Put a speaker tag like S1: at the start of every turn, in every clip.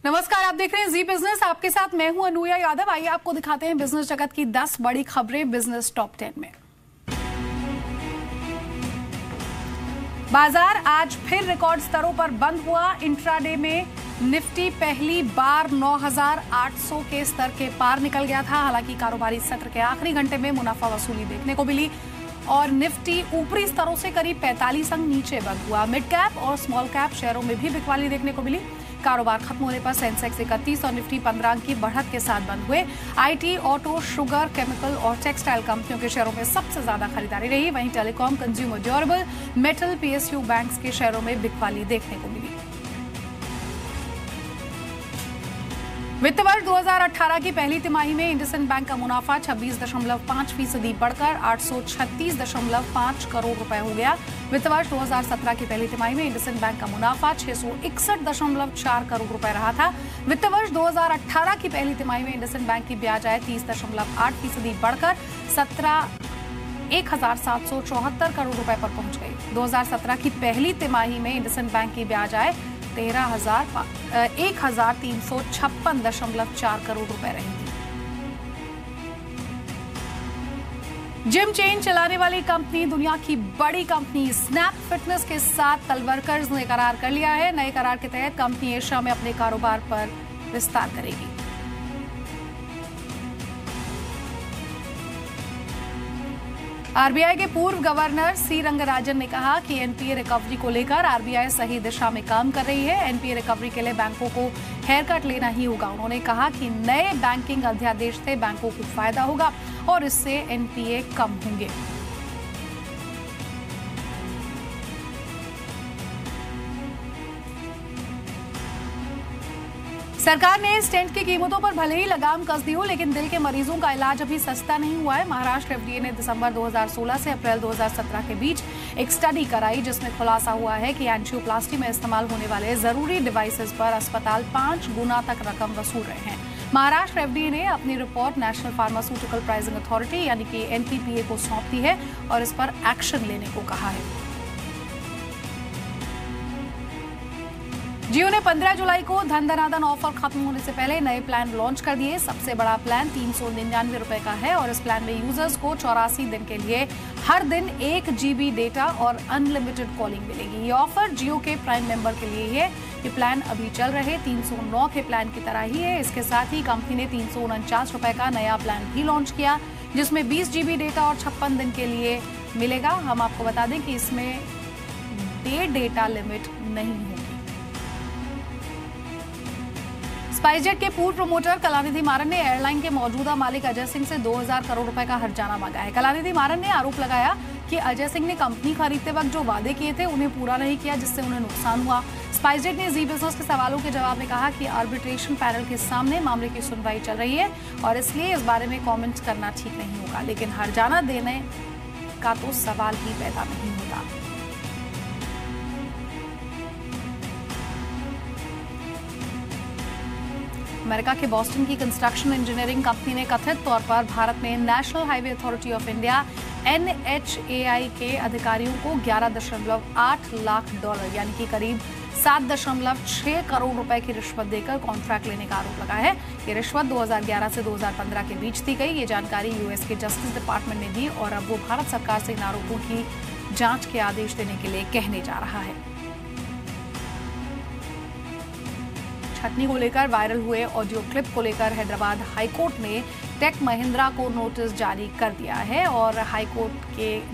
S1: नमस्कार, आप देख रहे हैं जी बिजनेस। आपके साथ मैं हूं अनुया यादव। आइए आपको दिखाते हैं बिजनेस जगत की 10 बड़ी खबरें बिजनेस टॉप 10 में। बाजार आज फिर रिकॉर्ड स्तरों पर बंद हुआ। इंट्राडे में निफ्टी पहली बार 9,800 के स्तर के पार निकल गया था। हालांकि कारोबारी सत्र के आखिरी घंटे में मुनाफा वसूली देखने को मिली और निफ्टी ऊपरी स्तरों से करीब 45 अंक नीचे बंद हुआ। मिड कैप और स्मॉल कैप शेयरों में भी बिकवाली देखने को मिली। कारोबार खत्म होने पर सेंसेक्स 31 और निफ्टी 15 अंक की बढ़त के साथ बंद हुए। आईटी, ऑटो, शुगर, केमिकल और टेक्सटाइल कंपनियों के शेयरों में सबसे ज्यादा खरीदारी रही। वहीं telecom, consumer durable, metal, PSU banks के शेयरों में बिकवाली देखने को मिली। वित्त वर्ष 2018 की पहली तिमाही में इंडसइंड बैंक का मुनाफा 26.5% बढ़कर 836.5 करोड़ रुपए हो गया। वित्त वर्ष 2017 की पहली तिमाही में इंडसइंड बैंक का मुनाफा 661.4 करोड़ रुपए रहा था। वित्त वर्ष 2018 की पहली तिमाही में इंडसइंड बैंक की ब्याज आय 30.8% बढ़कर 1,774 करोड़ रुपए पर पहुंच गई। 2017 की पहली तिमाही में इंडसइंड बैंक की ब्याज आय 1,356.4 करोड़ रुपए रही थी। जिम चेन चलाने वाली कंपनी, दुनिया की बड़ी कंपनी स्नैप फिटनेस के साथ कल वर्कर्स ने करार कर लिया है। नए करार के तहत कंपनी एशिया में अपने कारोबार पर विस्तार करेगी। आरबीआई के पूर्व गवर्नर सी रंगराजन ने कहा कि एनपीए रिकवरी को लेकर आरबीआई सही दिशा में काम कर रही है। एनपीए रिकवरी के लिए बैंकों को हेयर कट लेना ही होगा। उन्होंने कहा कि नए बैंकिंग अध्यादेश से बैंकों को फायदा होगा और इससे एनपीए कम होंगे। सरकार ने स्टेंट की कीमतों पर भले ही लगाम कस दी हो, लेकिन दिल के मरीजों का इलाज अभी सस्ता नहीं हुआ है। महाराष्ट्र एफडीए ने दिसंबर 2016 से अप्रैल 2017 के बीच एक स्टडी कराई, जिसमें खुलासा हुआ है कि एंजियोप्लास्टी में इस्तेमाल होने वाले जरूरी डिवाइसेस पर अस्पताल 5 गुना तक रकम वसूल रहे हैं। महाराष्ट्र एफडीए ने अपनी report national pharmaceutical pricing authority यानी कि एनपीपीए को सौंप दी है और इस पर एक्शन लेने को कहा है। जियो ने 15 जुलाई को धन धनाधन ऑफर खत्म होने से पहले नए प्लान लॉन्च कर दिए। सबसे बड़ा प्लान 399 रुपए का है और इस प्लान में यूजर्स को 84 दिन के लिए हर दिन 1 GB डेटा और अनलिमिटेड कॉलिंग मिलेगी। ये ऑफर जियो के प्राइम मेंबर के लिए है। ये प्लान अभी चल रहे 309 के प्लान की तरह ही है। इसके साथ ही कंपनी ने 349 रुपए का नया प्लान भी लॉन्च किया, जिसमें 20 GB डेटा और 56 दिन के लिए मिलेगा। हम आपको बता दें कि इसमें डेटा लिमिट नहीं होगी। स्पाइसजेट के पूर्व प्रमोटर कलानिधि मारन ने एयरलाइन के मौजूदा मालिक अजय सिंह से 2000 करोड़ रुपए का हर्जाना मांगा है। कलानिधि मारन ने आरोप लगाया कि अजय सिंह ने कंपनी खरीदते वक्त जो वादे किए थे उन्हें पूरा नहीं किया, जिससे उन्हें नुकसान हुआ। स्पाइसजेट ने जी बिजनेस के सवालों के जवाब में कहा कि आर्बिट्रेशन पैनल के सामने मामले की सुनवाई चल रही है और इसलिए इस बारे में कॉमेंट करना ठीक नहीं होगा, लेकिन हर्जाना देने का तो सवाल ही पैदा नहीं होता। अमेरिका के बॉस्टन की कंस्ट्रक्शन इंजीनियरिंग कंपनी ने कथित तौर पर भारत में national highway authority of India NHAI के अधिकारियों को 11.8 लाख डॉलर यानी कि करीब 7.6 करोड़ रुपए की रिश्वत देकर कॉन्ट्रैक्ट लेने का आरोप लगा है। ये रिश्वत 2011 से 2015 के बीच दी गई। ये जानकारी यूएस के जस्टिस डिपार्टमेंट ने दी और अब वो भारत सरकार से इन आरोपों की जांच के आदेश देने के लिए कहने जा रहा है। छटनी को लेकर वायरल हुए ऑडियो क्लिप को लेकर हैदराबाद हाईकोर्ट ने टेक महिंद्रा को नोटिस जारी कर दिया है और हाईकोर्ट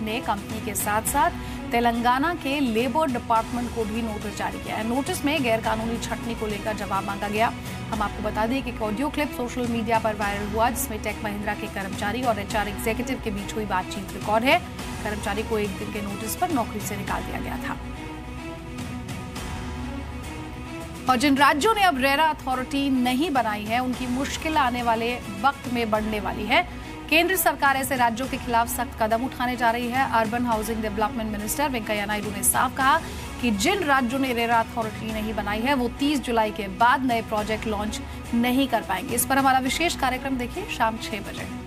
S1: ने कंपनी के साथ साथ तेलंगाना के लेबर डिपार्टमेंट को भी नोटिस जारी किया है। नोटिस में गैरकानूनी छटनी को लेकर जवाब मांगा गया। हम आपको बता दें कि ऑडियो क्लिप सोशल मीडिया पर वायरल हुआ, जिसमें टेक महिंद्रा के कर्मचारी और HR एग्जीक्यूटिव के बीच हुई बातचीत रिकॉर्ड है। कर्मचारी को 1 दिन के नोटिस पर नौकरी से निकाल दिया गया था। और जिन राज्यों ने अब रेरा अथॉरिटी नहीं बनाई है, उनकी मुश्किल आने वाले वक्त में बढ़ने वाली है। केंद्र सरकार ऐसे राज्यों के खिलाफ सख्त कदम उठाने जा रही है। Urban housing development minister Venkaiah Naidu ने साफ कहा कि जिन राज्यों ने रेरा अथॉरिटी नहीं बनाई है, वो 30 जुलाई के बाद नए प्रोजेक्ट लॉन्च नहीं कर पाएंगे। इस पर हमारा विशेष कार्यक्रम देखिए शाम 6 बजे।